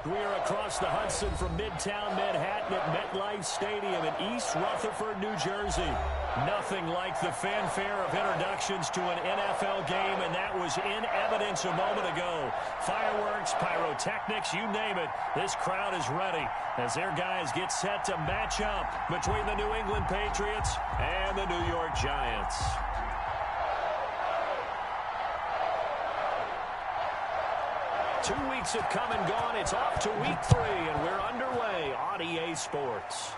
We're across the Hudson from Midtown Manhattan at MetLife Stadium in East Rutherford, New Jersey. Nothing like the fanfare of introductions to an NFL game, and that was in evidence a moment ago. Fireworks, pyrotechnics, you name it. This crowd is ready as their guys get set to match up between the New England Patriots and the New York Giants. Two weeks have come and gone. It's off to week 3, and we're underway on EA Sports.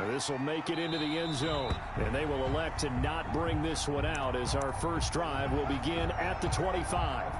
This will make it into the end zone, and they will elect to not bring this one out as our first drive will begin at the 25.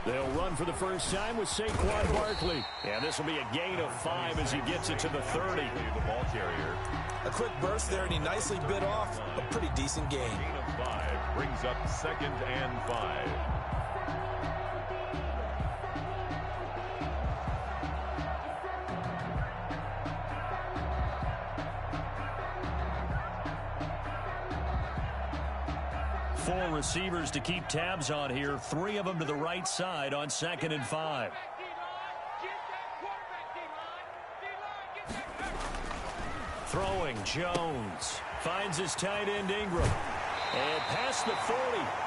They'll run for the first time with Saquon Barkley. And this will be a gain of 5 as he gets it to the 30. The ball carrier. A quick burst there, and he nicely bit off a pretty decent gain. Gain of 5 brings up 2nd and 5. Four receivers to keep tabs on here. 3 of them to the right side on 2nd and 5. Throwing, Jones. Finds his tight end, Ingram. And past the 40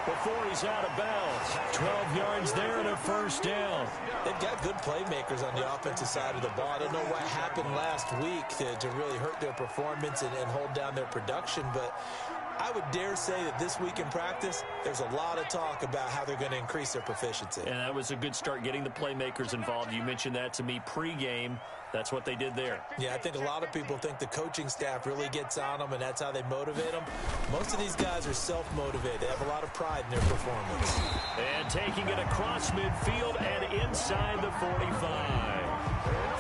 before he's out of bounds. 12 yards there and a first down. They've got good playmakers on the offensive side of the ball. I don't know what happened last week to really hurt their performance and hold down their production, but I would dare say that this week in practice, there's a lot of talk about how they're going to increase their proficiency. And that was a good start, getting the playmakers involved. You mentioned that to me pregame. That's what they did there. Yeah, I think a lot of people think the coaching staff really gets on them, and that's how they motivate them. Most of these guys are self-motivated. They have a lot of pride in their performance. And taking it across midfield and inside the 45.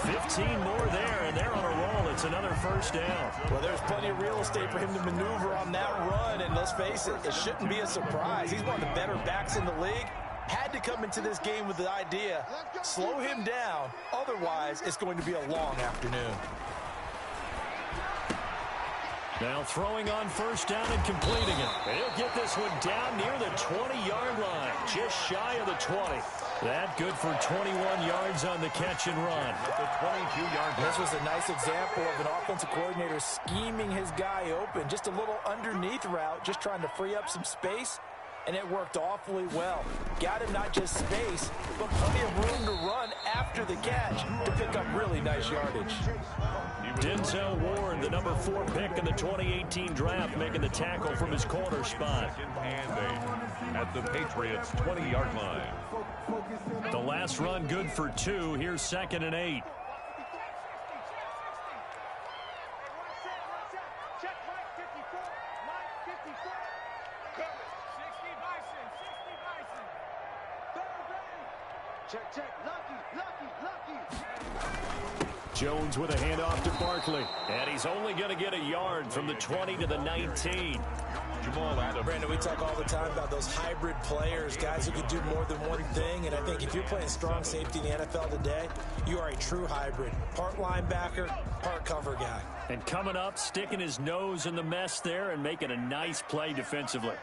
15 more there, and they're on a roll. It's another first down. Well, there's plenty of real estate for him to maneuver on that run, and let's face it, it shouldn't be a surprise. He's one of the better backs in the league. Had to come into this game with the idea, slow him down, otherwise it's going to be a long afternoon. Now throwing on first down and completing it. He'll get this one down near the 20-yard line, just shy of the 20. That good for 21 yards on the catch and run. At the 22-yard line. This was a nice example of an offensive coordinator scheming his guy open. Just a little underneath route, just trying to free up some space, and it worked awfully well. Got him not just space, but plenty of room to run after the catch to pick up really nice yardage. Denzel Ward, the number 4 pick in the 2018 draft, making the tackle from his corner spot. 2nd and 8 at the Patriots' 20-yard line. The last run good for 2. Here's 2nd and 8. Jones with a handoff to Barkley. And he's only going to get a yard from the 20 to the 19. Jamal Adams. Brandon, we talk all the time about those hybrid players, guys who can do more than one thing, and I think if you're playing strong safety in the NFL today, you are a true hybrid. Part linebacker, part cover guy. And coming up, sticking his nose in the mess there and making a nice play defensively.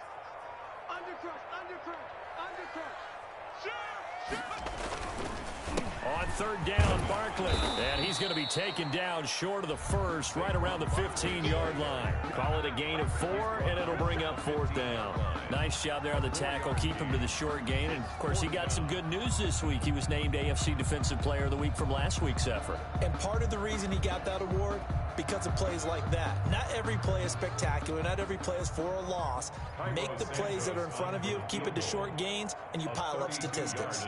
On 3rd down, Barkley. And he's going to be taken down short of the first, right around the 15-yard line. Call it a gain of 4, and it'll bring up 4th down. Nice job there on the tackle. Keep him to the short gain. And, of course, he got some good news this week. He was named AFC Defensive Player of the Week from last week's effort. And part of the reason he got that award, because of plays like that. Not every play is spectacular. Not every play is for a loss. Make the plays that are in front of you, keep it to short gains, and you pile up statistics.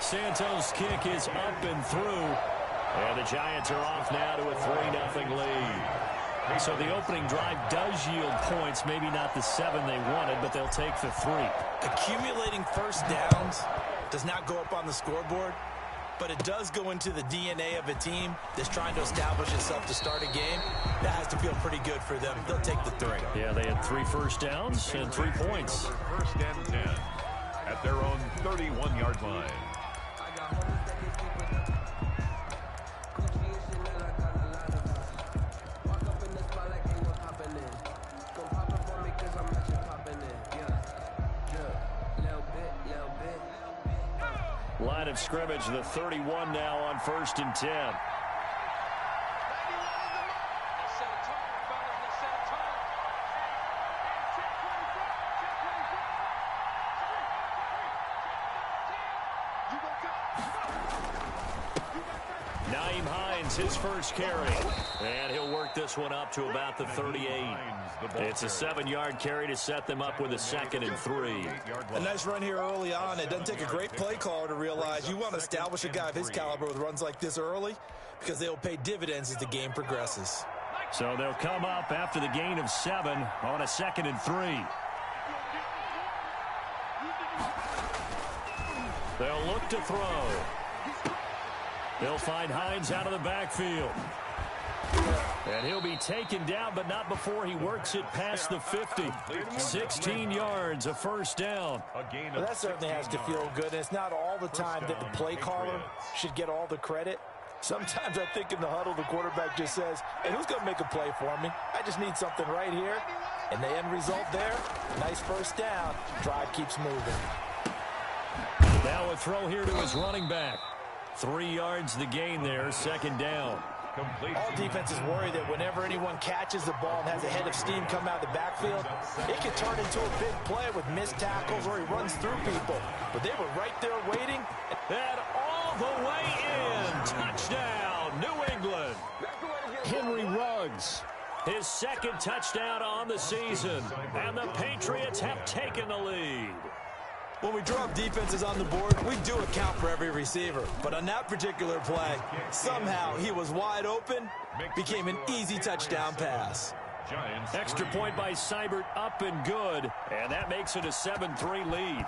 Santos' kick is up and through. And the Giants are off now to a 3-0 lead. So the opening drive does yield points, maybe not the 7 they wanted, but they'll take the 3. Accumulating first downs does not go up on the scoreboard, but it does go into the DNA of a team that's trying to establish itself to start a game. That has to feel pretty good for them. They'll take the 3. Yeah, they had 3 first downs and 3 points. First and 10 at their own 31-yard line. Line of scrimmage, the 31 now on 1st and 10. His first carry, and he'll work this one up to about the 38. It's a 7-yard carry to set them up with a 2nd and 3. A nice run here early on. It doesn't take a great play caller to realize you want to establish a guy of his caliber with runs like this early, because they'll pay dividends as the game progresses. So they'll come up after the gain of 7 on a 2nd and 3. They'll look to throw. They'll find Hines out of the backfield. And he'll be taken down, but not before he works it past the 50. 16 yards, a first down. Well, that certainly has to feel good. It's not all the time that the play caller should get all the credit. Sometimes I think in the huddle, the quarterback just says, hey, who's going to make a play for me? I just need something right here. And the end result there, nice first down. Drive keeps moving. Now a throw here to his running back. 3 yards the gain there, 2nd down. All defenses worry that whenever anyone catches the ball and has a head of steam come out of the backfield, it can turn into a big play with missed tackles or he runs through people. But they were right there waiting. And all the way in. Touchdown, New England. Henry Ruggs, his 2nd touchdown on the season. And the Patriots have taken the lead. When we drop defenses on the board, we do account for every receiver. But on that particular play, somehow he was wide open, became an easy touchdown pass. Extra point by Seibert, up and good. And that makes it a 7-3 lead.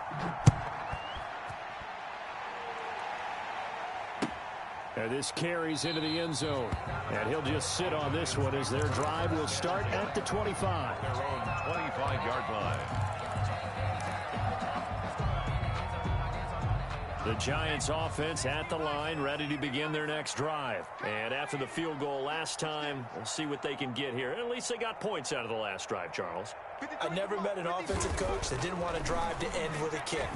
And this carries into the end zone. And he'll just sit on this one as their drive will start at the 25. Their own 25-yard line. The Giants offense at the line, ready to begin their next drive. And after the field goal last time, we'll see what they can get here. And at least they got points out of the last drive, Charles. I never met an offensive coach that didn't want to drive to end with a kick.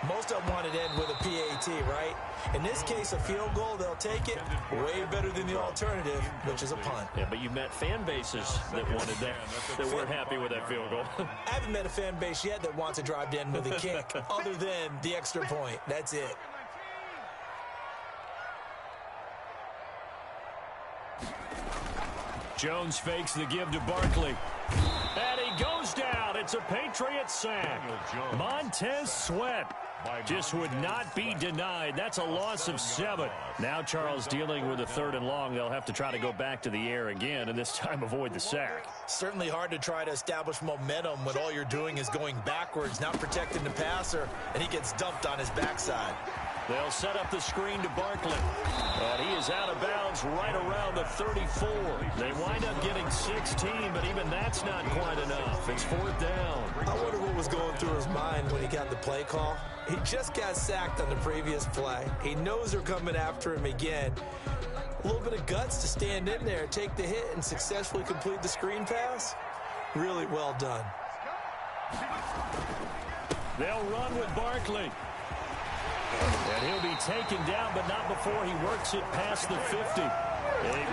Most of them wanted to end with a PAT, right? In this case, a field goal, they'll take it. Way better than the alternative, which is a punt. Yeah, but you met fan bases that wanted that, that weren't happy with that field goal. I haven't met a fan base yet that wants to drive to end with a kick, other than the extra point. That's it. Jones fakes the give to Barkley. And he goes down. It's a Patriots sack. Montez Sweat just would not be denied. That's a loss of 7. Now Charles dealing with a 3rd and long. They'll have to try to go back to the air again, and this time avoid the sack. Certainly hard to try to establish momentum when all you're doing is going backwards, not protecting the passer, and he gets dumped on his backside. They'll set up the screen to Barkley. And he is out of bounds right around the 34. They wind up getting 16, but even that's not quite enough. It's 4th down. I wonder what was going through his mind when he got the play call. He just got sacked on the previous play. He knows they're coming after him again. A little bit of guts to stand in there, take the hit, and successfully complete the screen pass. Really well done. They'll run with Barkley. And he'll be taken down, but not before he works it past the 50. A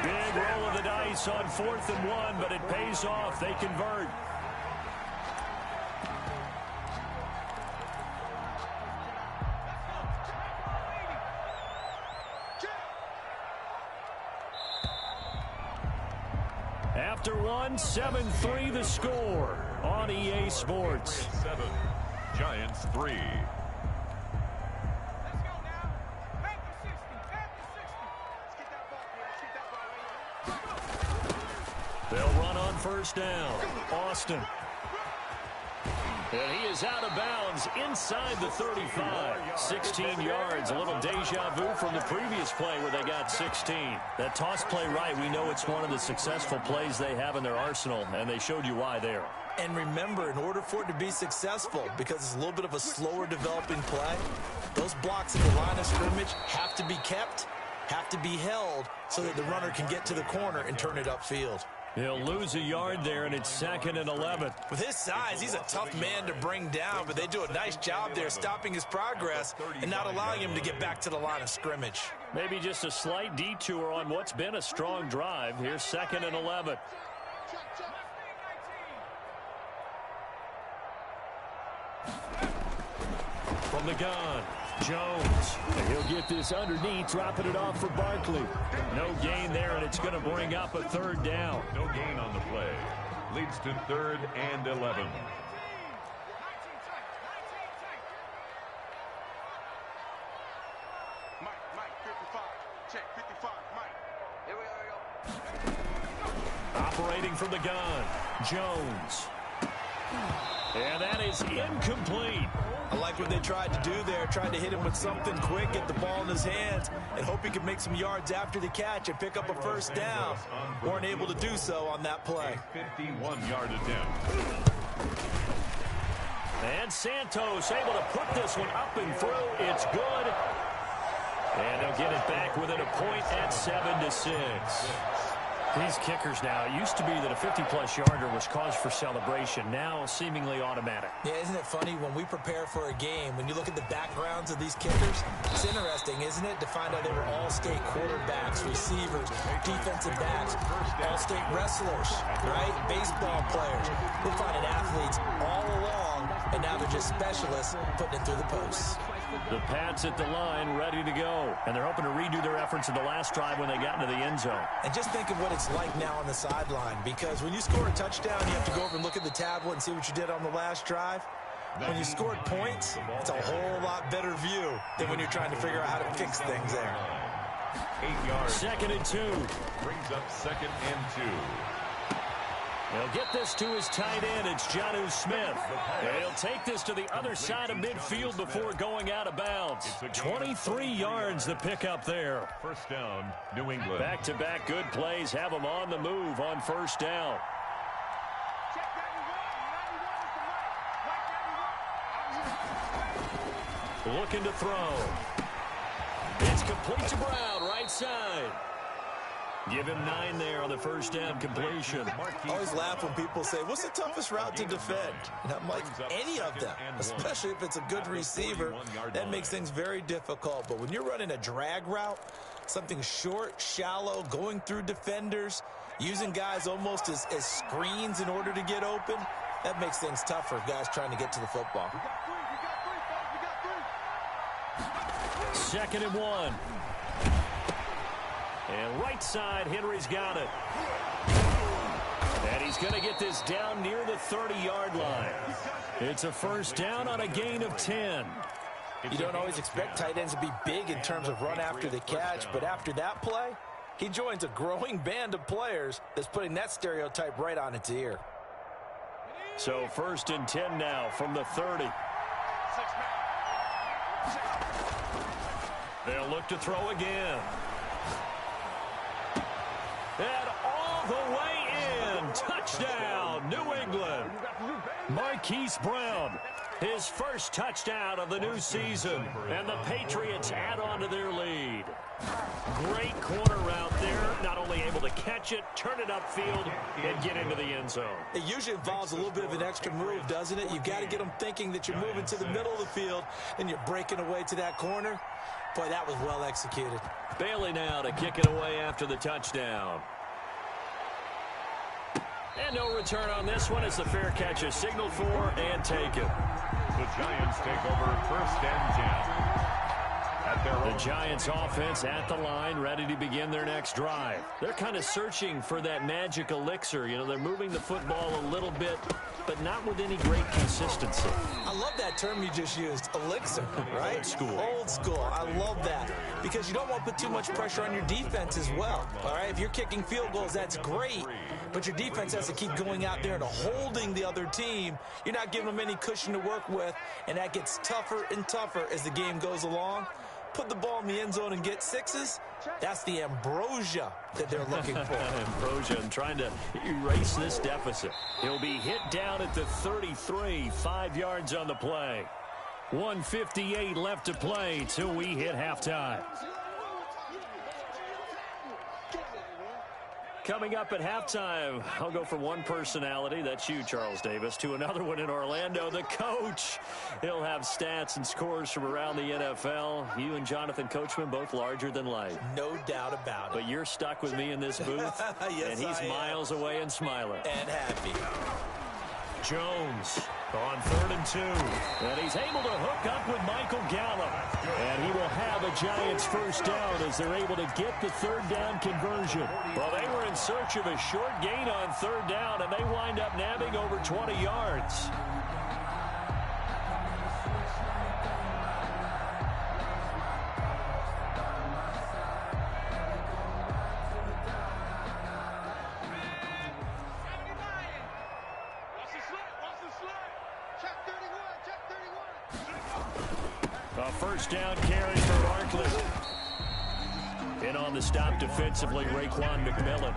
big roll of the dice on 4th and 1, but it pays off. They convert. After 1, 7-3 the score on EA Sports. 7, Giants 3. They'll run first down. Austin. And he is out of bounds inside the 35. 16 yards, a little deja vu from the previous play where they got 16. That toss play right, we know it's one of the successful plays they have in their arsenal, and they showed you why there. And remember, in order for it to be successful, because it's a little bit of a slower developing play, those blocks at the line of scrimmage have to be kept, have to be held, so that the runner can get to the corner and turn it upfield. He'll lose a yard there, and it's 2nd and 11. With his size, he's a tough man to bring down, but they do a nice job there stopping his progress and not allowing him to get back to the line of scrimmage. Maybe just a slight detour on what's been a strong drive. Here's 2nd and 11. From the gun, Jones. And he'll get this underneath, dropping it off for Barkley. No gain there, and it's going to bring up a 3rd down. No gain on the play. Leads to 3rd and 11. Mike, 55. Check, 55, Mike. Here we go. Operating from the gun, Jones. And that is incomplete. I like what they tried to do there, tried to hit him with something quick, get the ball in his hands, and hope he could make some yards after the catch and pick up a first down. Weren't able to do so on that play. 51-yard attempt. And Santos able to put this one up and through. It's good. And they'll get it back within a point at 7-6. These kickers now, it used to be that a 50-plus yarder was cause for celebration. Now seemingly automatic. Yeah, isn't it funny when we prepare for a game, when you look at the backgrounds of these kickers, it's interesting, isn't it, to find out they were all-state quarterbacks, receivers, defensive backs, all-state wrestlers, right? Baseball players. We're finding athletes all along, and now they're just specialists putting it through the posts. The Pats at the line, ready to go. And they're hoping to redo their efforts in the last drive when they got into the end zone. And just think of what it's like now on the sideline, because when you score a touchdown, you have to go over and look at the tablet and see what you did on the last drive. When you scored points, it's a whole lot better view than when you're trying to figure out how to fix things there. 8 yards. 2nd and 2. Brings up 2nd and 2. He'll get this to his tight end. It's Jonnu Smith. And he'll take this to the other side of midfield before going out of bounds. 23 yards the pickup there. First down, New England. Back-to-back good plays have them on the move on first down. Looking to throw. It's complete to Brown, right side. Give him 9 there on the first down completion. I always laugh when people say, what's the toughest route to defend? And I'm like, any of them, especially if it's a good receiver. That makes things very difficult. But when you're running a drag route, something short, shallow, going through defenders, using guys almost as screens in order to get open, that makes things tough for guys trying to get to the football. 2nd and 1. And right side, Henry's got it. And he's going to get this down near the 30-yard line. It's a first down on a gain of 10. You don't always expect tight ends to be big in terms of run after the catch, but after that play, he joins a growing band of players that's putting that stereotype right on its ear. So 1st and 10 now from the 30. They'll look to throw again. And all the way in. Touchdown, New England. Marquise Brown, his first touchdown of the new season. And the Patriots add on to their lead. Great corner route there. Not only able to catch it, turn it upfield, and get into the end zone. It usually involves a little bit of an extra move, doesn't it? You've got to get them thinking that you're moving to the middle of the field and you're breaking away to that corner. Boy, that was well executed. Bailey now to kick it away after the touchdown. And no return on this one as the fair catch is signaled for and taken. The Giants take over 1st and 10. The Giants offense at the line, ready to begin their next drive. They're kind of searching for that magic elixir. You know, they're moving the football a little bit, but not with any great consistency. I love that term you just used, elixir, right? Old school. Old school. I love that because you don't want to put too much pressure on your defense as well, all right? If you're kicking field goals, that's great, but your defense has to keep going out there and holding the other team. You're not giving them any cushion to work with, and that gets tougher and tougher as the game goes along. Put the ball in the end zone and get sixes. That's the ambrosia that they're looking for. Ambrosia and trying to erase this deficit. He'll be hit down at the 33, 5 yards on the play. 1:58 left to play till we hit halftime. Coming up at halftime, I'll go from one personality, that's you, Charles Davis, to another one in Orlando, the coach. He'll have stats and scores from around the NFL. You and Jonathan Coachman, both larger than life. No doubt about it. But you're stuck with me in this booth, yes, and he's miles away and smiling. And happy. Jones on 3rd and 2. And he's able to hook up with Michael Gallup. And he will have a Giants first down as they're able to get the 3rd down conversion. Well, they were in search of a short gain on 3rd down, and they wind up nabbing over 20 yards. A first down carry for Barkley. In on the stop defensively, Raekwon McMillan.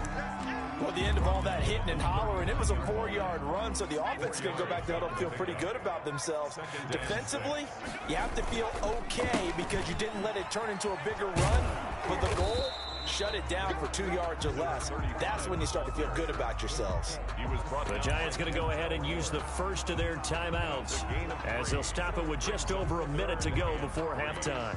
Well, the end of all that hitting and hollering, it was a 4-yard run, so the offense is going to go back there and feel pretty good about themselves. Defensively, you have to feel okay because you didn't let it turn into a bigger run. But the goal, shut it down for 2 yards or less. That's when you start to feel good about yourselves. The Giants going to go ahead and use the first of their timeouts as they'll stop it with just over a minute to go before halftime.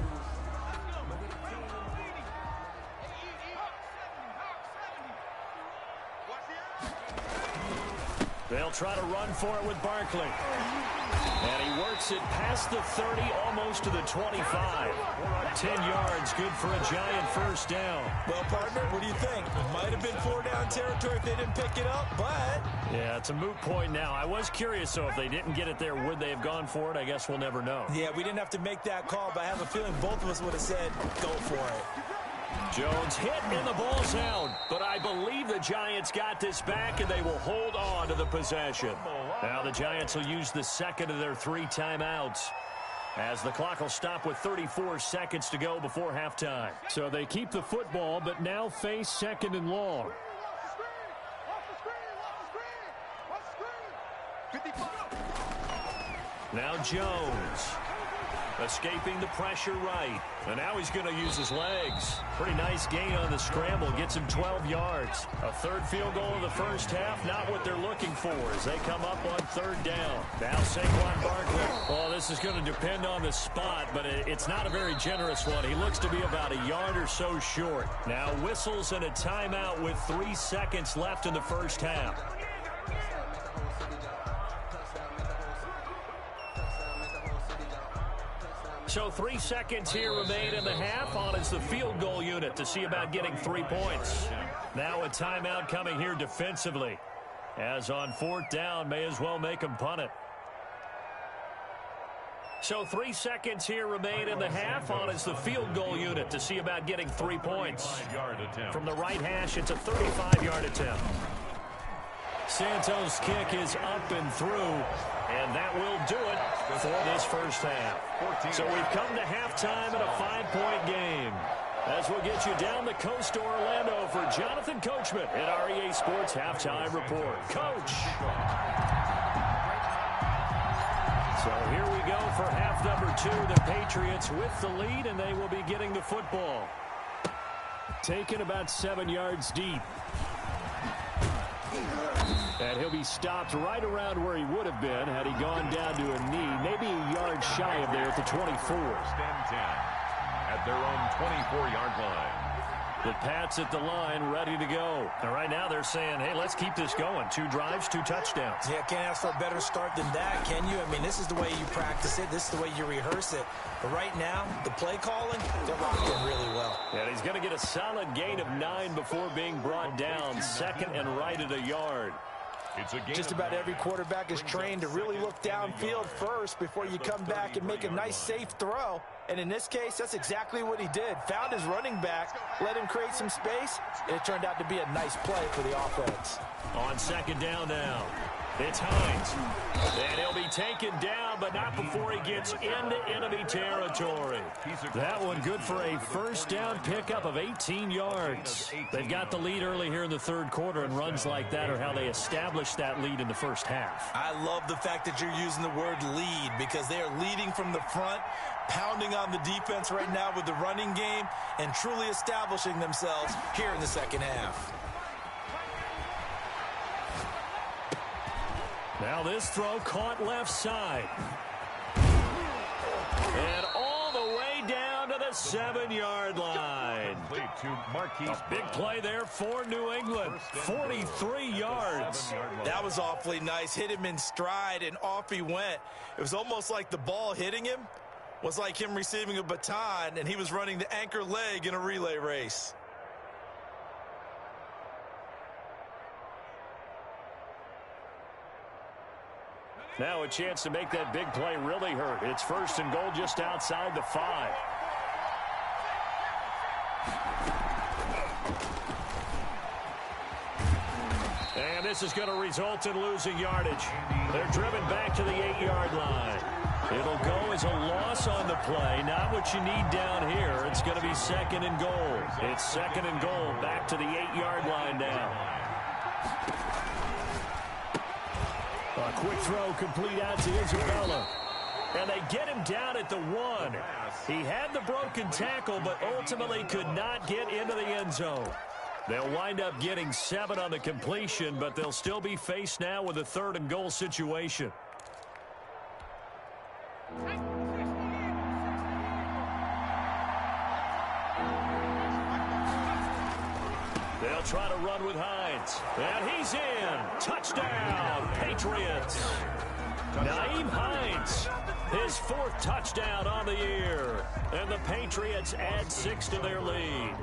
They'll try to run for it with Barkley. And he works it past the 30, almost to the 25. 10 yards, good for a Giant first down. Well, partner, what do you think? Might have been 4-down territory if they didn't pick it up, but... Yeah, it's a moot point now. I was curious, so if they didn't get it there, would they have gone for it? I guess we'll never know. Yeah, we didn't have to make that call, but I have a feeling both of us would have said, go for it. Jones hit and the ball's out, but I believe the Giants got this back and they will hold on to the possession. Now the Giants will use the second of their 3 timeouts as the clock will stop with 34 seconds to go before halftime. So they keep the football, but now face 2nd and long. Now Jones. Escaping the pressure right. And now he's going to use his legs. Pretty nice gain on the scramble. Gets him 12 yards. A 3rd field goal in the first half. Not what they're looking for as they come up on 3rd down. Now Saquon Barkley. Well, this is going to depend on the spot, but it's not a very generous one. He looks to be about a yard or so short. Now whistles and a timeout with 3 seconds left in the first half. So 3 seconds here remain in the half. On is the field goal unit to see about getting 3 points. Now a timeout coming here defensively. As on 4th down, may as well make them punt it. So 3 seconds here remain in the half. On is the field goal unit to see about getting 3 points. From the right hash, it's a 35-yard attempt. Santos' kick is up and through, and that will do it for this first half. So we've come to halftime in a 5-point game. As we'll get you down the coast to Orlando for Jonathan Coachman at our EA Sports Halftime Report. Coach. So here we go for half number 2. The Patriots with the lead, and they will be getting the football. Taken about 7 yards deep. And he'll be stopped right around where he would have been had he gone down to a knee, maybe a yard shy of there at the 24. At their own 24-yard line. The Pats at the line, ready to go. And right now they're saying, hey, let's keep this going. 2 drives, 2 touchdowns. Yeah, can't ask for a better start than that, can you? I mean, this is the way you practice it. This is the way you rehearse it. But right now, the play calling, they're locked in really well. And he's going to get a solid gain of 9 before being brought down. 2nd and right at a yard. Just about every quarterback is trained to really look downfield first before you come back and make a nice, safe throw. And in this case, that's exactly what he did. Found his running back, let him create some space, and it turned out to be a nice play for the offense. On second down now, it's Hines. And he'll be taken down, but not before he gets into enemy territory. That one good for a first down pickup of 18 yards. They've got the lead early here in the third quarter, and runs like that are how they establish that lead in the first half. I love the fact that you're using the word lead because they are leading from the front, pounding on the defense right now with the running game, and truly establishing themselves here in the second half. Now this throw caught left side. And all the way down to the 7-yard line. A big play there for New England. 43 yards. That was awfully nice. Hit him in stride, and off he went. It was almost like the ball hitting him was like him receiving a baton, and he was running the anchor leg in a relay race. Now a chance to make that big play really hurt. It's first and goal just outside the 5. And this is going to result in losing yardage. They're driven back to the 8-yard line. It'll go as a loss on the play. Not what you need down here. It's going to be second and goal. It's second and goal back to the 8-yard line now. A quick throw complete out to Isabella. And they get him down at the 1. He had the broken tackle, but ultimately could not get into the end zone. They'll wind up getting 7 on the completion, but they'll still be faced now with a third and goal situation. They'll try to run with Hines. And he's in. Touchdown, Patriots. Nyheim Hines, his 4th touchdown on the year. And the Patriots add 6 to their lead.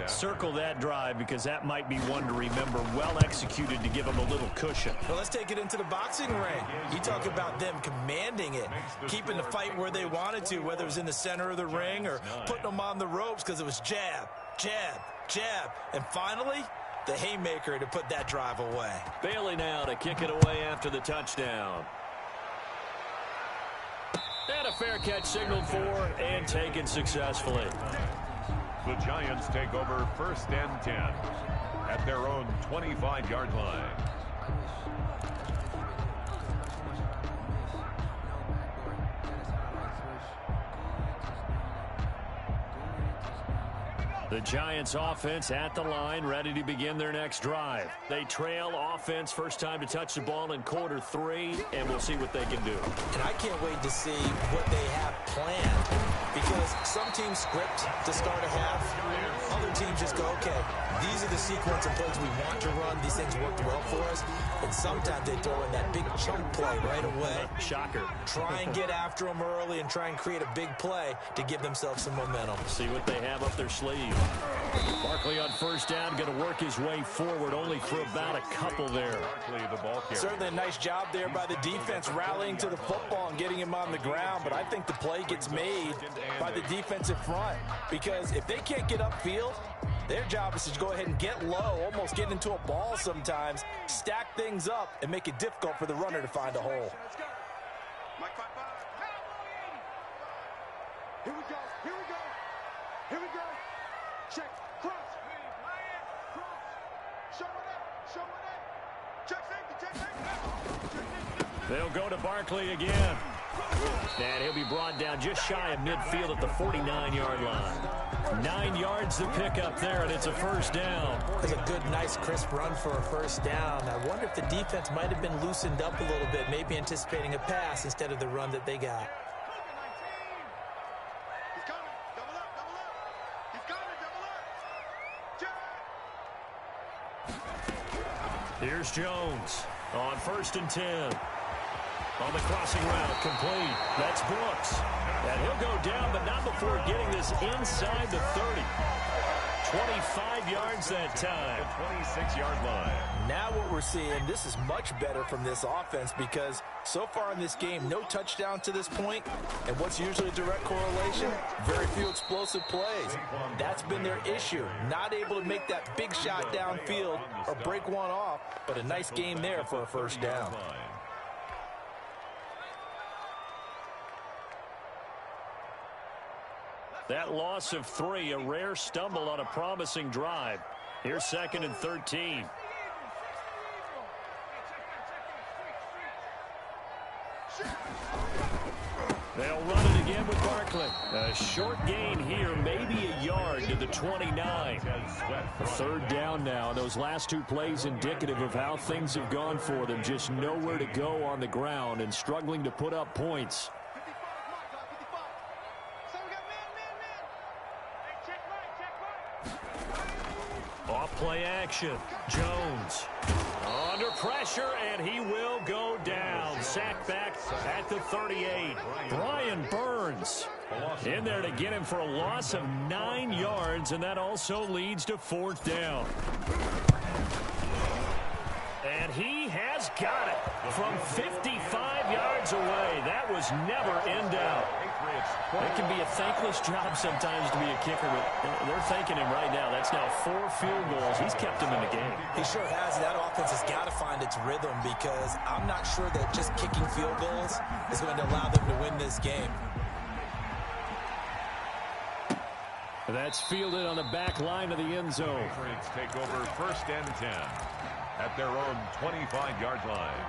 Circle that drive because that might be one to remember. Well executed to give them a little cushion. Well, let's take it into the boxing ring. You talk about them commanding it, keeping the fight where they wanted to, whether it was in the center of the ring or putting them on the ropes because it was jab, jab, jab. And finally, the haymaker to put that drive away. Bailey now to kick it away after the touchdown. And a fair catch signaled for and taken successfully. The Giants take over first and 10 at their own 25-yard line. The Giants offense at the line, ready to begin their next drive. They trail offense, first time to touch the ball in quarter 3, and we'll see what they can do. And I can't wait to see what they have planned, because some teams script to start a half. Other teams just go, okay, these are the sequence of plays we want to run. These things worked well for us. And sometimes they throw in that big chunk play right away. Shocker. Try and get after them early and try and create a big play to give themselves some momentum. See what they have up their sleeve. Barkley on first down, going to work his way forward, only for about a couple there. Certainly a nice job there by the defense, rallying to the football and getting him on the ground. But I think the play gets made by the defensive front, because if they can't get upfield, their job is to go ahead and get low, almost get into a ball sometimes, stack things up, and make it difficult for the runner to find a hole. Here we go, here we go, here we go. Check, cross, show it up, check safety, They'll go to Barkley again. And he'll be brought down just shy of midfield at the 49-yard line. 9 yards to pick up there, and it's a first down. It's a good, nice, crisp run for a first down. I wonder if the defense might have been loosened up a little bit, maybe anticipating a pass instead of the run that they got. He's coming, double up, he's coming, double up, Here's Jones on first and 10. On the crossing route, complete. That's Brooks. And he'll go down, but not before getting this inside the 30. 25 yards that time. The 26-yard line. Now what we're seeing, this is much better from this offense because so far in this game, no touchdown to this point. And what's usually a direct correlation? Very few explosive plays. That's been their issue. Not able to make that big shot downfield or break one off, but a nice game there for a first down. That loss of 3, a rare stumble on a promising drive. Here's 2nd and 13. They'll run it again with Barkley. A short gain here, maybe a yard to the 29. 3rd down now. Those last 2 plays indicative of how things have gone for them. Just nowhere to go on the ground and struggling to put up points. Off play action. Jones under pressure, and he will go down. Sacked back at the 38. Brian Burns in there to get him for a loss of 9 yards, and that also leads to 4th down. And he has got it from 55 yards away. That was never in doubt. It can be a thankless job sometimes to be a kicker, but they're thanking him right now. That's now 4 field goals. He's kept him in the game. He sure has. That offense has got to find its rhythm because I'm not sure that just kicking field goals is going to allow them to win this game. That's fielded on the back line of the end zone. Patriots take over 1st and 10 at their own 25-yard line.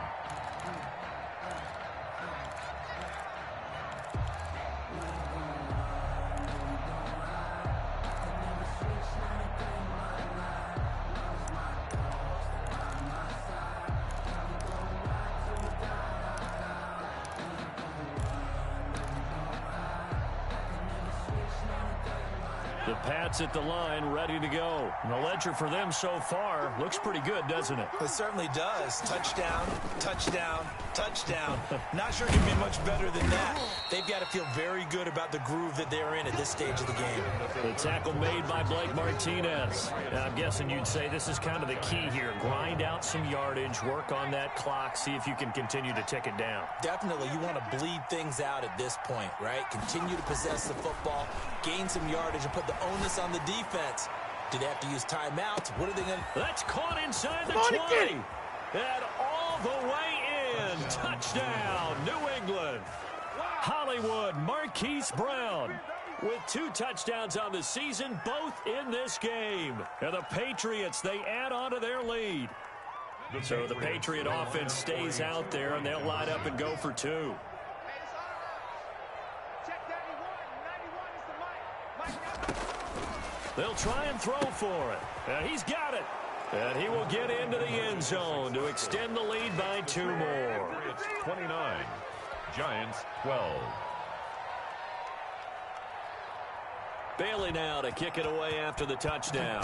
The Pats at the line, ready to go. And the ledger for them so far looks pretty good, doesn't it? It certainly does. Touchdown, touchdown, touchdown. Not sure it can be much better than that. They've got to feel very good about the groove that they're in at this stage of the game. The tackle made by Blake Martinez. Now, I'm guessing you'd say this is kind of the key here. Grind out some yardage, work on that clock, see if you can continue to tick it down. Definitely, you want to bleed things out at this point, right? Continue to possess the football, gain some yardage, and put the onus on the defense. Do they have to use timeouts? What are they going to... That's caught inside the 20. And all the way in. Touchdown, New England. Hollywood, Marquise Brown with 2 touchdowns on the season, both in this game. And the Patriots, they add on to their lead. So the Patriot offense stays out there, and they'll line up and go for 2. They'll try and throw for it. And he's got it. And he will get into the end zone to extend the lead by 2 more. It's 29. Giants 12. Bailey now to kick it away after the touchdown.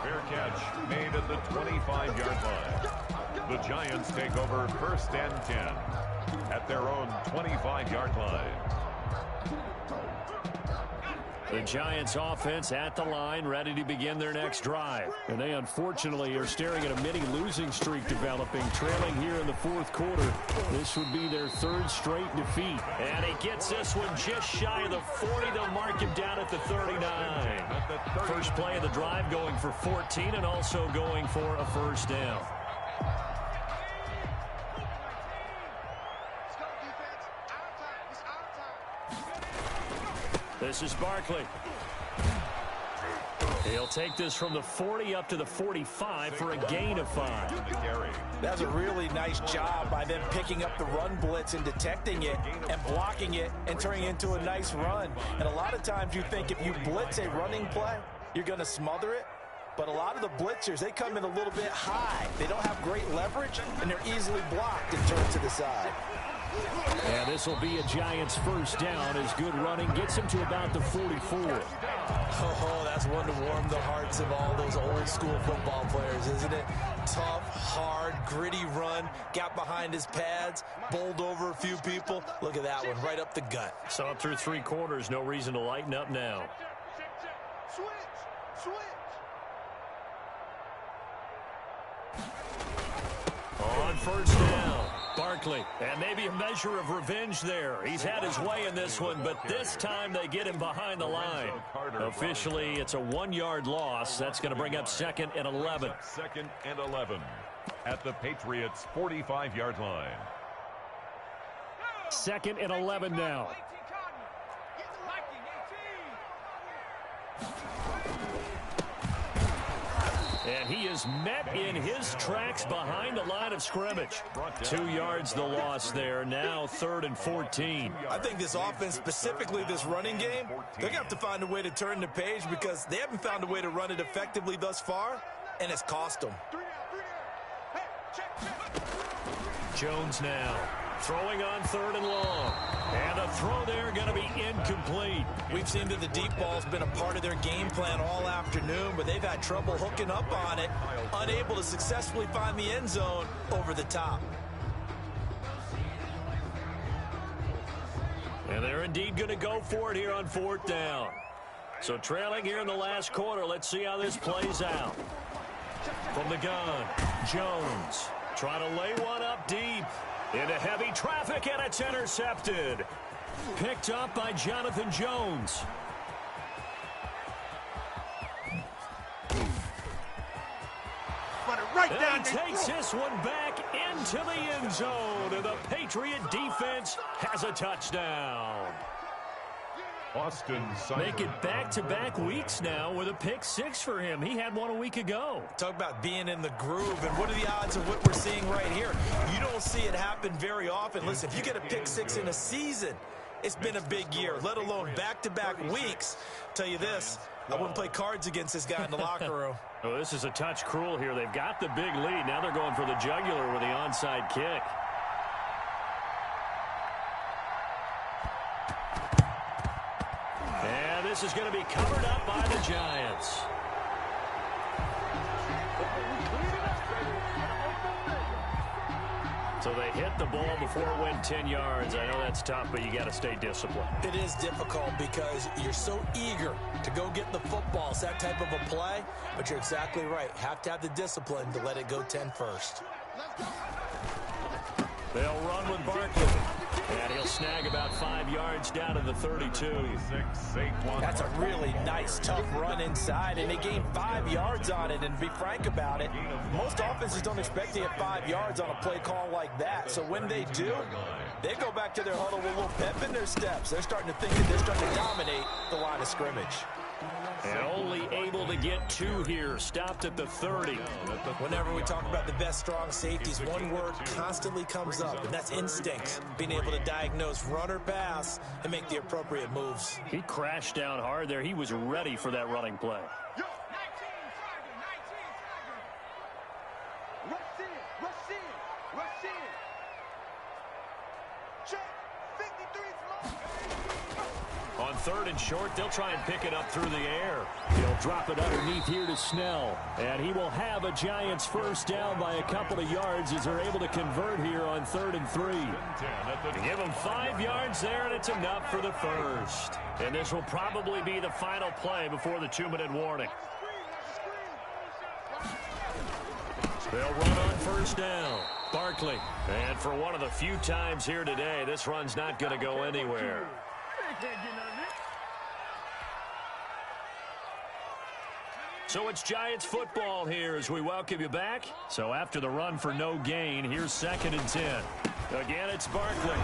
Fair catch made at the 25-yard line. The Giants take over 1st and 10 at their own 25-yard line. The Giants offense at the line, ready to begin their next drive. And they unfortunately are staring at a mini losing streak developing, trailing here in the 4th quarter. This would be their 3rd straight defeat. And he gets this one just shy of the 40. They'll mark him down at the 39. First play of the drive going for 14 and also going for a first down. This is Barkley. He'll take this from the 40 up to the 45 for a gain of 5. That's a really nice job by them picking up the run blitz and detecting it and blocking it and turning it into a nice run. And a lot of times you think if you blitz a running play, you're going to smother it. But a lot of the blitzers, they come in a little bit high. They don't have great leverage, and they're easily blocked and turned to the side. And this will be a Giants first down as good running gets him to about the 44. Oh, that's one to warm the hearts of all those old school football players, isn't it? Tough, hard, gritty run, got behind his pads, bowled over a few people. Look at that one, right up the gut. So up through 3 quarters, no reason to lighten up now. Switch. On first down, Barkley. And maybe a measure of revenge there. He's had his way in this one, but this time they get him behind the line. Officially, it's a 1-yard loss. That's going to bring up 2nd and 11. 2nd and 11 at the Patriots' 45-yard line. 2nd and 11 now. And he is met in his tracks behind the line of scrimmage. 2 yards the loss there. Now 3rd and 14. I think this offense, specifically this running game, they're going to have to find a way to turn the page because they haven't found a way to run it effectively thus far, and it's cost them. Jones now throwing on 3rd and long. And a throw there going to be incomplete. We've seen that the deep ball's been a part of their game plan all afternoon, but they've had trouble hooking up on it, unable to successfully find the end zone over the top. And they're indeed going to go for it here on 4th down. So trailing here in the last quarter, let's see how this plays out. From the gun, Jones trying to lay one up deep. Into heavy traffic, and it's intercepted. Picked up by Jonathan Jones. And takes this one back into the end zone. And the Patriot defense has a touchdown. Austin Make it back-to-back weeks now with a pick 6 for him. He had one a week ago. Talk about being in the groove, and what are the odds of what we're seeing right here? You don't see it happen very often. Listen, if you get a pick 6 in a season, it's been a big year, let alone back-to-back weeks. Tell you this, I wouldn't play cards against this guy in the locker room. Oh, this is a touch cruel here. They've got the big lead. Now they're going for the jugular with the onside kick. And this is going to be covered up by the Giants. So they hit the ball before it went 10 yards. I know that's tough, but you got to stay disciplined. It is difficult because you're so eager to go get the football. It's that type of a play, but you're exactly right. Have to have the discipline to let it go 10 first. They'll run with Barkley. And he'll snag about 5 yards down to the 32. That's a really nice, tough run inside, and they gained 5 yards on it. And to be frank about it, most offenses don't expect to get 5 yards on a play call like that. So when they do, they go back to their huddle with a little pep in their steps. They're starting to think that they're starting to dominate the line of scrimmage. And only able to get 2 here, stopped at the 30. Whenever we talk about the best strong safeties, one word constantly comes up, and that's instinct. Being able to diagnose run or pass and make the appropriate moves. He crashed down hard there. He was ready for that running play. On 3rd and short, they'll try and pick it up through the air. He'll drop it underneath here to Snell. And he will have a Giants first down by a couple of yards as they're able to convert here on 3rd and 3. Give him 5 yards there, and it's enough for the first. And this will probably be the final play before the 2-minute warning. They'll run on first down. Barkley. And for one of the few times here today, this run's not going to go anywhere. So it's Giants football here as we welcome you back. So after the run for no gain, here's 2nd and 10. Again, it's Barkley.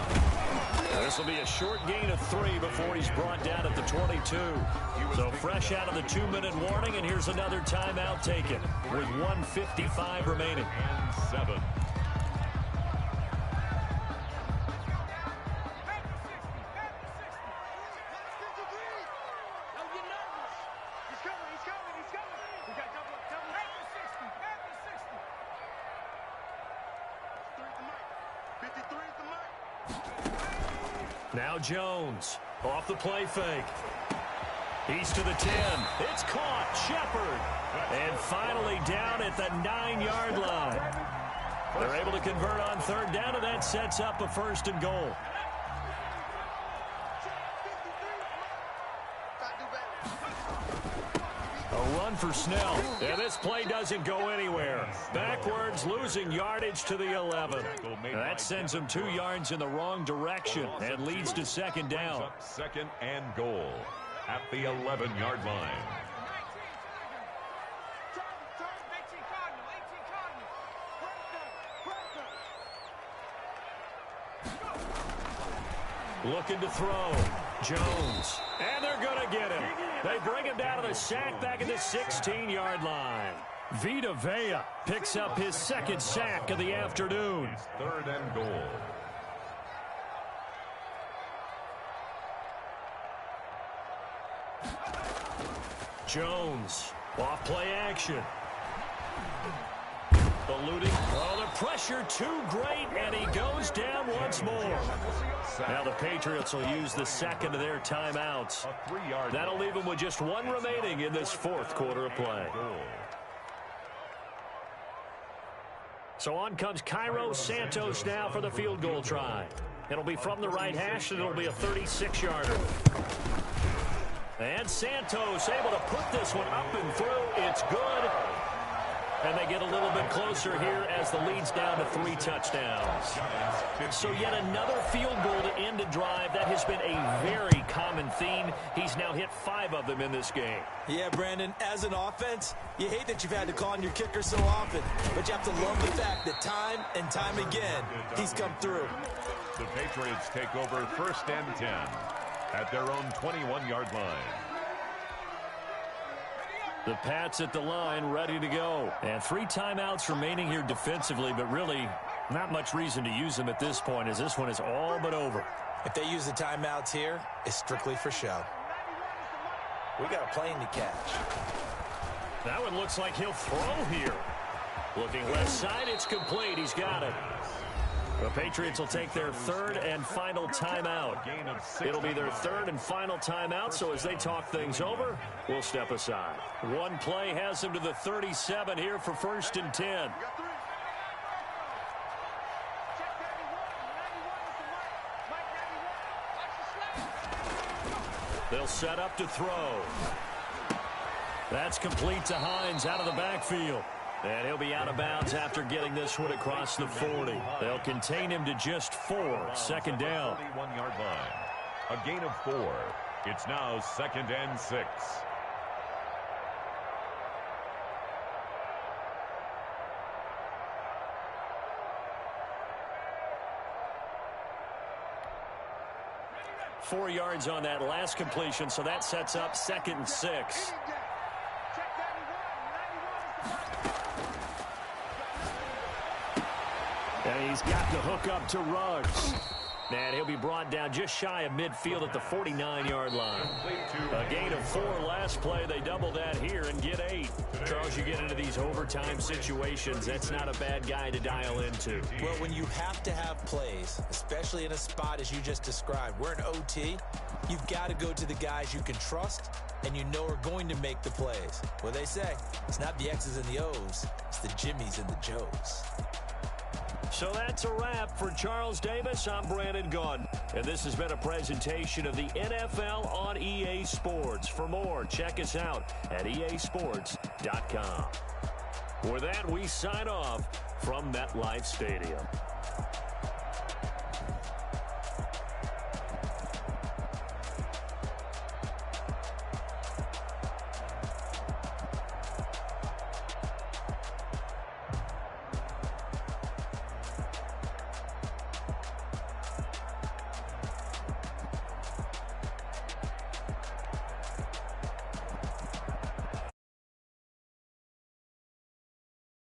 This will be a short gain of 3 before he's brought down at the 22. So fresh out of the 2-minute warning, and here's another timeout taken with 1:55 remaining. And 7. Now Jones off the play fake. He's to the 10. It's caught. Shepard. And finally down at the 9-yard line. They're able to convert on third down, and that sets up a 1st and goal. A run for Snell. And this play doesn't go anywhere. Backwards, losing yardage to the 11. That sends them 2 yards in the wrong direction and leads to 2nd down. 2nd and goal at the 11-yard line. Looking to throw. Jones. And they're going to get him. They bring him down to the sack back at the 16-yard line. Vita Vea picks up his 2nd sack of the afternoon. 3rd and goal. Jones. Off play action. Eluding. Oh, the pressure too great, and he goes down once more. Now the Patriots will use the 2nd of their timeouts. That'll leave them with just 1 remaining in this 4th quarter of play. So on comes Cairo Santos now for the field goal try. It'll be from the right hash, and it'll be a 36-yarder. And Santos able to put this one up and through. It's good. And they get a little bit closer here as the lead's down to 3 touchdowns. So yet another field goal to end a drive. That has been a very common theme. He's now hit 5 of them in this game. Yeah, Brandon, as an offense, you hate that you've had to call on your kicker so often, but you have to love the fact that time and time again, he's come through. The Patriots take over 1st and 10 at their own 21-yard line. The Pats at the line, ready to go. And 3 timeouts remaining here defensively, but really not much reason to use them at this point, as this one is all but over. If they use the timeouts here, it's strictly for show. We got a plane to catch. That one looks like he'll throw here. Looking left side, it's complete. He's got it. The Patriots will take their 3rd and final timeout. It'll be their 3rd and final timeout, so as they talk things over, we'll step aside. 1 play has them to the 37 here for 1st and 10. They'll set up to throw. That's complete to Hines out of the backfield. And he'll be out of bounds after getting this one across the 40. They'll contain him to just 4. 2nd down. 21-yard line. A gain of 4. It's now 2nd and 6. Four yards on that last completion, so that sets up 2nd and 6. And he's got the hook up to Ruggs. And he'll be brought down just shy of midfield at the 49-yard line. A gain of 4 last play. They double that here and get 8. Charles, you get into these overtime situations, that's not a bad guy to dial into. Well, when you have to have plays, especially in a spot as you just described, we're in OT, you've got to go to the guys you can trust and you know are going to make the plays. Well, they say it's not the X's and the O's, it's the Jimmies and the Joes. So that's a wrap for Charles Davis. I'm Brandon Gunn. And this has been a presentation of the NFL on EA Sports. For more, check us out at easports.com. With that, we sign off from MetLife Stadium.